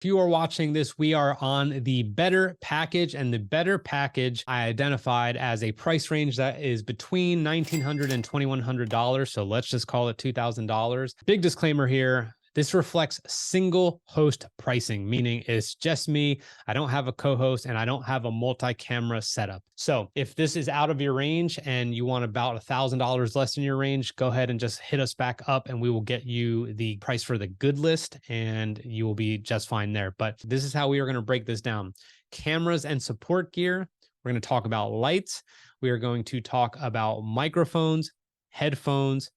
If you are watching this, we are on the better package, and the better package I identified as a price range that is between $1,900 and $2,100. So let's just call it $2,000. Big disclaimer here. This reflects single host pricing, meaning it's just me. I don't have a co-host and I don't have a multi-camera setup. So if this is out of your range and you want about $1,000 less in your range, go ahead and just hit us back up and we will get you the price for the good list and you will be just fine there. But this is how we are going to break this down. Cameras and support gear. We're going to talk about lights. We are going to talk about microphones, headphones,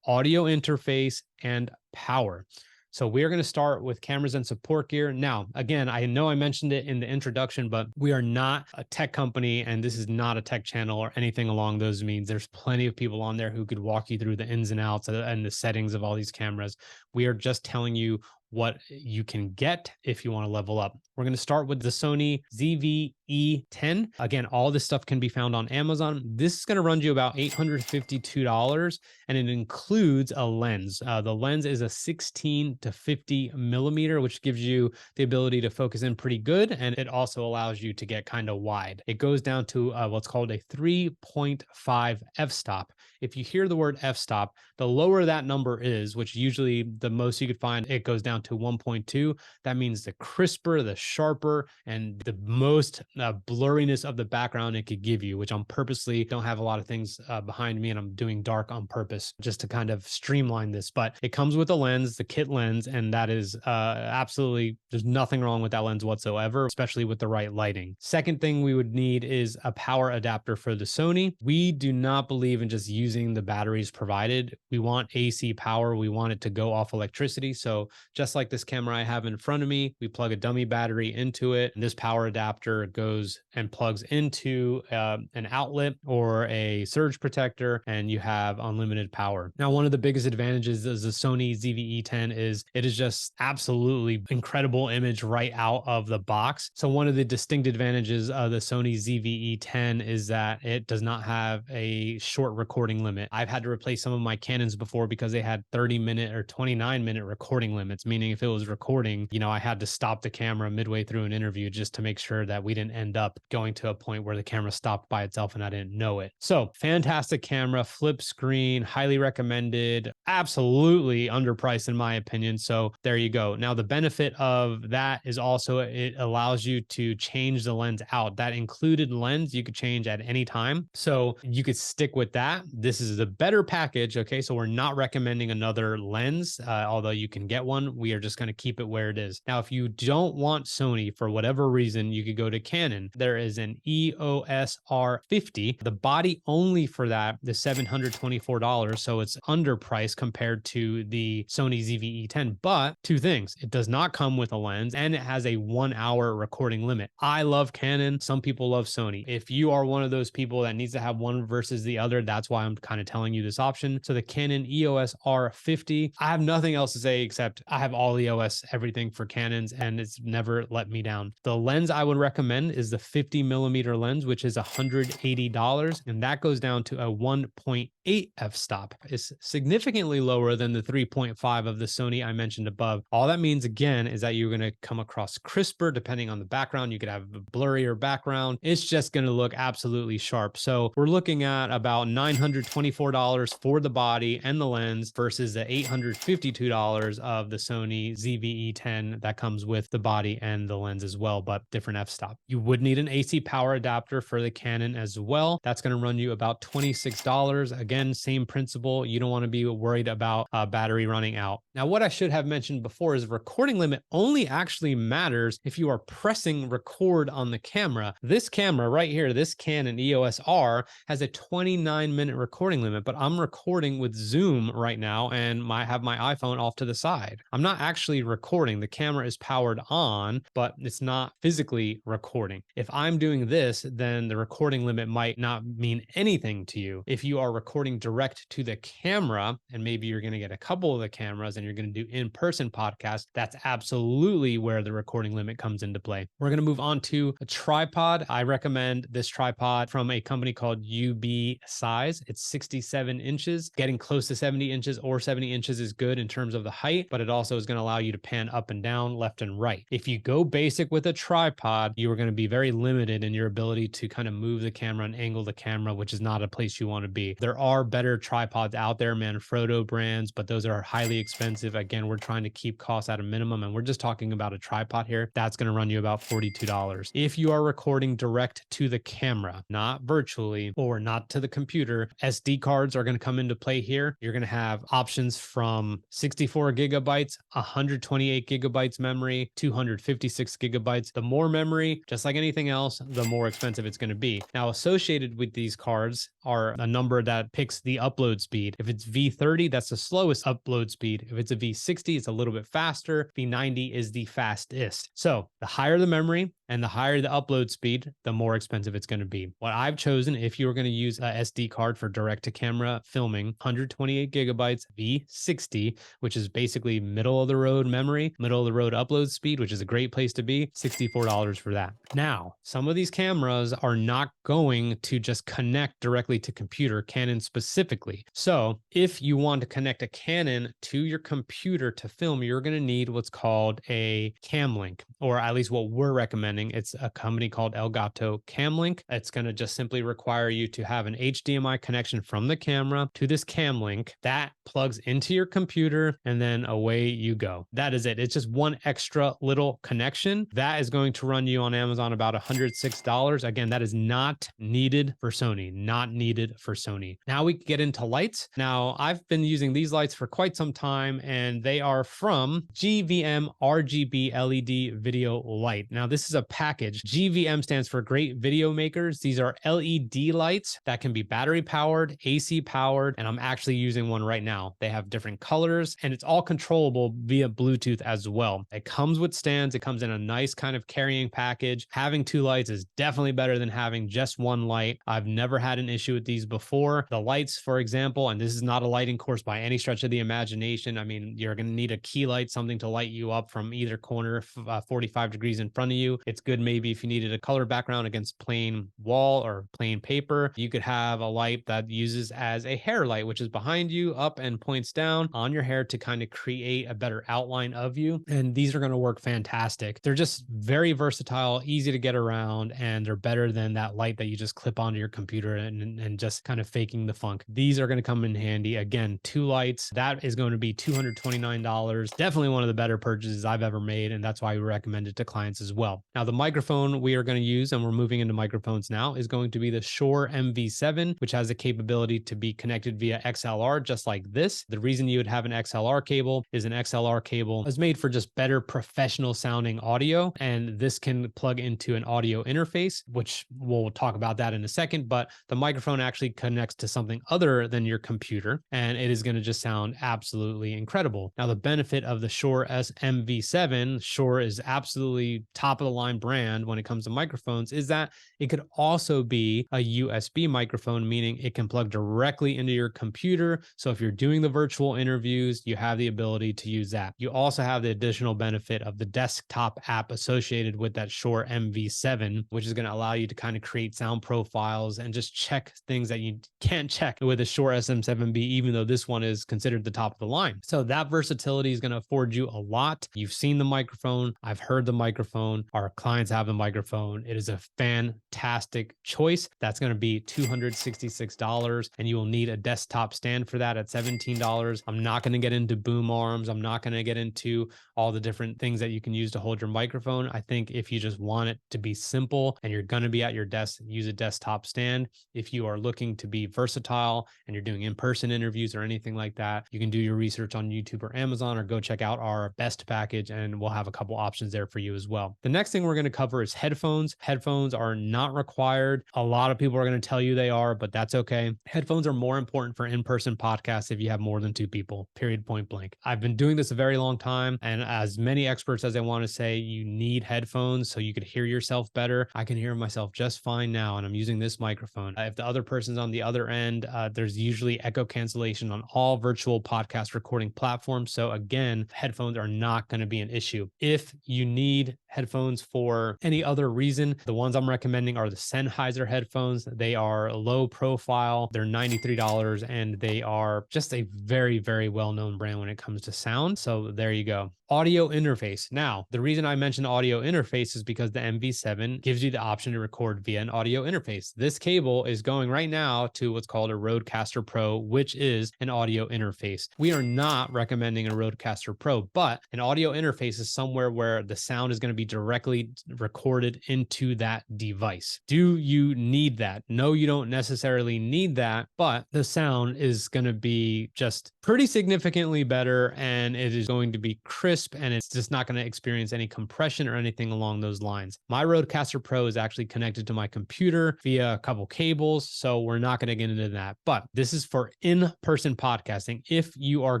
audio interface, and power. So we're going to start with cameras and support gear. Now, again, I know I mentioned it in the introduction, but we are not a tech company and this is not a tech channel or anything along those means. There's plenty of people on there who could walk you through the ins and outs and the settings of all these cameras. We are just telling you what you can get if you want to level up. We're going to start with the Sony ZV-E10. Again, all this stuff can be found on Amazon. This is going to run you about $852, and it includes a lens. The lens is a 16 to 50 millimeter, which gives you the ability to focus in pretty good, and it also allows you to get kind of wide. It goes down to what's called a 3.5 f-stop. If you hear the word f-stop, the lower that number is, which usually the most you could find, it goes down to 1.2. That means the crisper, the sharper, and the most blurriness of the background it could give you, which I'm purposely don't have a lot of things behind me and I'm doing dark on purpose just to kind of streamline this. But it comes with a lens, the kit lens, and that is absolutely, there's nothing wrong with that lens whatsoever, especially with the right lighting. Second thing we would need is a power adapter for the Sony. We do not believe in just using the batteries provided. We want AC power. We want it to go off electricity. So just like this camera I have in front of me, we plug a dummy battery into it. And this power adapter goes and plugs into an outlet or a surge protector, and you have unlimited power. Now, one of the biggest advantages of the Sony ZV-E10 is it is just absolutely incredible image right out of the box. So one of the distinct advantages of the Sony ZV-E10 is that it does not have a short recording limit. I've had to replace some of my Canons before because they had 30-minute or 29-minute recording limits, meaning if it was recording, I had to stop the camera midway through an interview just to make sure that we didn't end up going to a point where the camera stopped by itself and I didn't know it. So fantastic camera, flip screen, highly recommended, absolutely underpriced in my opinion. So there you go. Now the benefit of that is also it allows you to change the lens out. That included lens you could change at any time. So you could stick with that. This is the better package. Okay. So we're not recommending another lens, although you can get one. We are just going to keep it where it is. Now, if you don't want Sony for whatever reason, you could go to Canon. There is an EOS R50. The body only for that is $724. So it's underpriced compared to the Sony ZV-E10. But two things, it does not come with a lens and it has a 1 hour recording limit. I love Canon. Some people love Sony. If you are one of those people that needs to have one versus the other, that's why I'm kind of telling you this option. So the Canon EOS R50, I have nothing else to say except I have all EOS, everything for Canons, and it's never let me down. The lens I would recommend is the 50 millimeter lens, which is $180, and that goes down to a 1.8 f-stop. It's significantly lower than the 3.5 of the Sony I mentioned above. All that means, again, is that you're going to come across crisper depending on the background. You could have a blurrier background. It's just going to look absolutely sharp. So we're looking at about $924 for the body and the lens versus the $852 of the Sony ZV-E10 that comes with the body and the lens as well, but different f-stop. You would need an AC power adapter for the Canon as well. That's going to run you about $26. Again, same principle. You don't want to be worried about battery running out. Now, what I should have mentioned before is recording limit only actually matters if you are pressing record on the camera. This camera right here, this Canon EOS R, has a 29-minute recording limit, but I'm recording with Zoom right now and I have my iPhone off to the side. I'm not actually recording. The camera is powered on but it's not physically recording. If I'm doing this, then the recording limit might not mean anything to you. If you are recording direct to the camera, and maybe you're going to get a couple of the cameras and you're going to do in-person podcasts, that's absolutely where the recording limit comes into play. We're going to move on to a tripod. I recommend this tripod from a company called UB Size. It's 67 inches. Getting close to 70 inches or 70 inches is good in terms of the height, but it also is going to allow you to pan up and down, left and right. If you go basic with a tripod, you are going to be very limited in your ability to kind of move the camera and angle the camera, which is not a place you want to be. There are better tripods out there, Manfrotto brands, but those are highly expensive. Again, we're trying to keep costs at a minimum, and we're just talking about a tripod here. That's going to run you about $42. If you are recording direct to the camera, not virtually or not to the computer, SD cards are going to come into play here. You're going to have options from 64 gigabytes, 128 gigabytes memory, 256 gigabytes. The more memory, just like anything else, the more expensive it's going to be. Now, associated with these cards are a number that picks the upload speed. If it's V30, that's the slowest upload speed. If it's a V60, it's a little bit faster. V90 is the fastest. So the higher the memory and the higher the upload speed, the more expensive it's going to be. What I've chosen, if you were going to use a SD card for direct to camera filming, 128 gigabytes V60, which is basically middle of the road memory, middle of the road upload speed, which is a great place to be, $64 for that. Now, some of these cameras are not going to just connect directly to computer, Canon specifically. So if you want to connect a Canon to your computer to film, you're going to need what's called a Camlink, or at least what we're recommending. It's a company called Elgato Camlink. It's going to just simply require you to have an HDMI connection from the camera to this Camlink that plugs into your computer, and then away you go. That is it. It's just one extra little connection. That is going to run you on Amazon about $106. Again, that is not needed for Sony, not needed for Sony. Now we get into lights. Now, I've been using these lights for quite some time, and they are from GVM RGB LED Video Light. Now, this is a package. GVM stands for Great Video Makers. These are LED lights that can be battery powered, AC powered, and I'm actually using one right now. They have different colors, and it's all controllable via Bluetooth as well. It comes with stands. It comes in a nice kind of carrying package. Having two lights is definitely better than having just one light. I've never had an issue with these before. The lights, for example, and this is not a lighting course by any stretch of the imagination. I mean, you're going to need a key light, something to light you up from either corner, 45 degrees in front of you. It's good maybe if you needed a color background against plain wall or plain paper. You could have a light that uses as a hair light, which is behind you, up and points down on your hair to kind of create a better outline of you. And these are going to work fantastic. They're just very versatile, easy to get around, and they're better than that light that you just clip onto your computer and just kind of faking the funk. These are going to come in handy. Again, two lights, that is going to be $229. Definitely one of the better purchases I've ever made, and that's why we recommend it to clients as well. Now, the microphone we are going to use, and we're moving into microphones now, is going to be the Shure MV7, which has the capability to be connected via XLR, just like this. The reason you would have an XLR cable is an XLR cable is made for just better professional sounding audio, and this can plug into an audio interface, which we'll talk about that in a second, but the microphone actually connects to something other than your computer, and it is going to just sound absolutely incredible. Now, the benefit of the Shure MV7, Shure is absolutely top of the line brand when it comes to microphones, is that it could also be a USB microphone, meaning it can plug directly into your computer. So if you're doing the virtual interviews, you have the ability to use that. You also have the additional benefit of the desktop app associated with that Shure MV7, which is going to allow you to kind of create sound profiles and just check things that you can't check with a Shure SM7B, even though this one is considered the top of the line. So that versatility is going to afford you a lot. You've seen the microphone. I've heard the microphone. Our clients have the microphone. It is a fantastic choice. That's going to be $266, and you will need a desktop stand for that at $17. I'm not going to get into boom arms. I'm not going to get into all the different things that you can use to hold your microphone. I think if you just want it to be simple and you're going to be at your desk, use a desktop stand. If you are looking to be versatile and you're doing in-person interviews or anything like that, you can do your research on YouTube or Amazon, or go check out our best package, and we'll have a couple options there for you as well. The next thing we're we're going to cover is headphones. Headphones are not required. A lot of people are going to tell you they are, but that's okay. Headphones are more important for in-person podcasts if you have more than 2 people, period, point blank. I've been doing this a very long time, and as many experts as I want to say, you need headphones so you could hear yourself better. I can hear myself just fine now, and I'm using this microphone. If the other person's on the other end, there's usually echo cancellation on all virtual podcast recording platforms. So again, headphones are not going to be an issue. If you need headphones for any other reason, the ones I'm recommending are the Sennheiser headphones. They are low profile. They're $93, and they are just a very, very well-known brand when it comes to sound. So there you go. Audio interface. Now, the reason I mentioned audio interface is because the MV7 gives you the option to record via an audio interface. This cable is going right now to what's called a Rodecaster Pro, which is an audio interface. We are not recommending a Rodecaster Pro, but an audio interface is somewhere where the sound is going to be directly recorded into that device. Do you need that? No, you don't necessarily need that, but the sound is going to be just pretty significantly better, and it is going to be crisp, and it's just not going to experience any compression or anything along those lines. My Rodecaster Pro is actually connected to my computer via a couple cables, so we're not going to get into that. But this is for in-person podcasting. If you are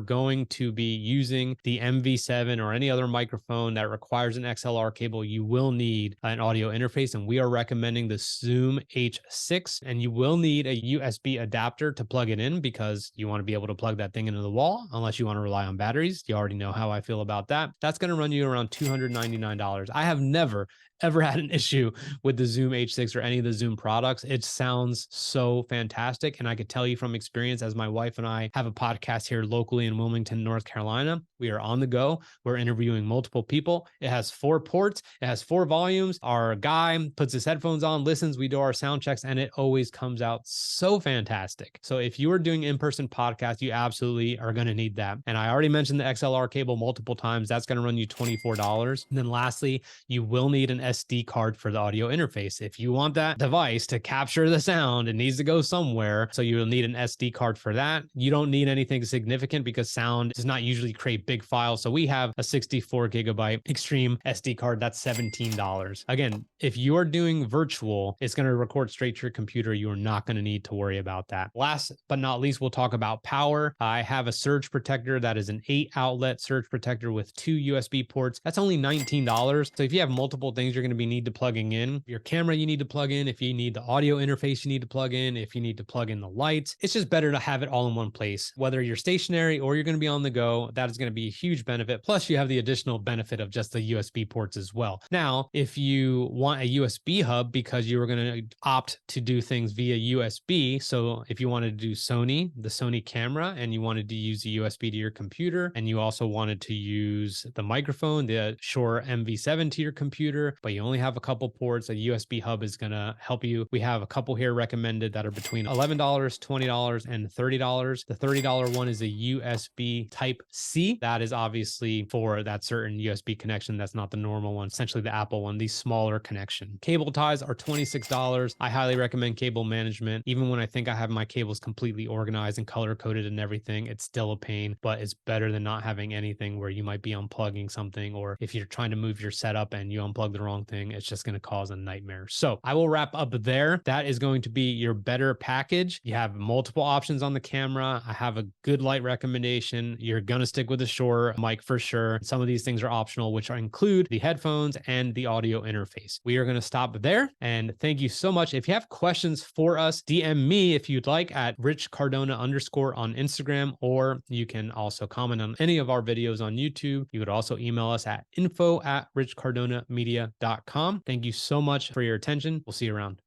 going to be using the MV7 or any other microphone that requires an XLR cable, you will need an audio interface, and we are recommending the Zoom H6, and you will need a USB adapter to plug it in because you want to be able to plug that thing into the wall, unless you want to rely on batteries. You already know how I feel about that. That's going to run you around $299. I have never ever had an issue with the Zoom H6 or any of the Zoom products. It sounds so fantastic. And I could tell you from experience, as my wife and I have a podcast here locally in Wilmington, North Carolina. We are on the go. We're interviewing multiple people. It has 4 ports. It has 4 volumes. Our guy puts his headphones on, listens, we do our sound checks, and it always comes out so fantastic. So if you are doing in-person podcasts, you absolutely are going to need that. And I already mentioned the XLR cable multiple times. That's going to run you $24. And then lastly, you will need an SD card for the audio interface. If you want that device to capture the sound, it needs to go somewhere. So you will need an SD card for that. You don't need anything significant because sound does not usually create big files. So we have a 64 gigabyte Extreme SD card. That's $17. Again, if you are doing virtual, it's going to record straight to your computer. You are not going to need to worry about that. Last but not least, we'll talk about power. I have a surge protector that is an 8 outlet surge protector with 2 USB ports. That's only $19. So if you have multiple things you're going to be need to plugging in, your camera you need to plug in, if you need the audio interface you need to plug in, if you need to plug in the lights, it's just better to have it all in one place. Whether you're stationary or you're going to be on the go, that is going to be a huge benefit. Plus you have the additional benefit of just the USB ports as well. Now, if you want a USB hub because you were going to opt to do things via USB, so if you wanted to do the Sony camera, and you wanted to use the USB to your computer, and you also wanted to use the microphone, the Shure MV7 to your computer, but you only have a couple ports, a USB hub is going to help you. We have a couple here recommended that are between $11, $20, and $30. The $30 one is a USB Type-C. That is obviously for that certain USB connection. That's not the normal one, essentially the Apple one, the smaller connection. Cable ties are $26. I highly recommend Cable Management. Even when I think I have my cables completely organized and color coded and everything, it's still a pain, but it's better than not having anything where you might be unplugging something, or if you're trying to move your setup and you unplug the wrong thing, it's just going to cause a nightmare. So I will wrap up there. That is going to be your better package. You have multiple options on the camera. I have a good light recommendation. You're going to stick with the Shure mic for sure. Some of these things are optional, which include the headphones and the audio interface. We are going to stop there, and thank you so much. If you have questions for us, DM me if you'd like at richcardona_ on Instagram, or you can also comment on any of our videos on YouTube. You could also email us at info@richcardonamedia.com. Thank you so much for your attention. We'll see you around.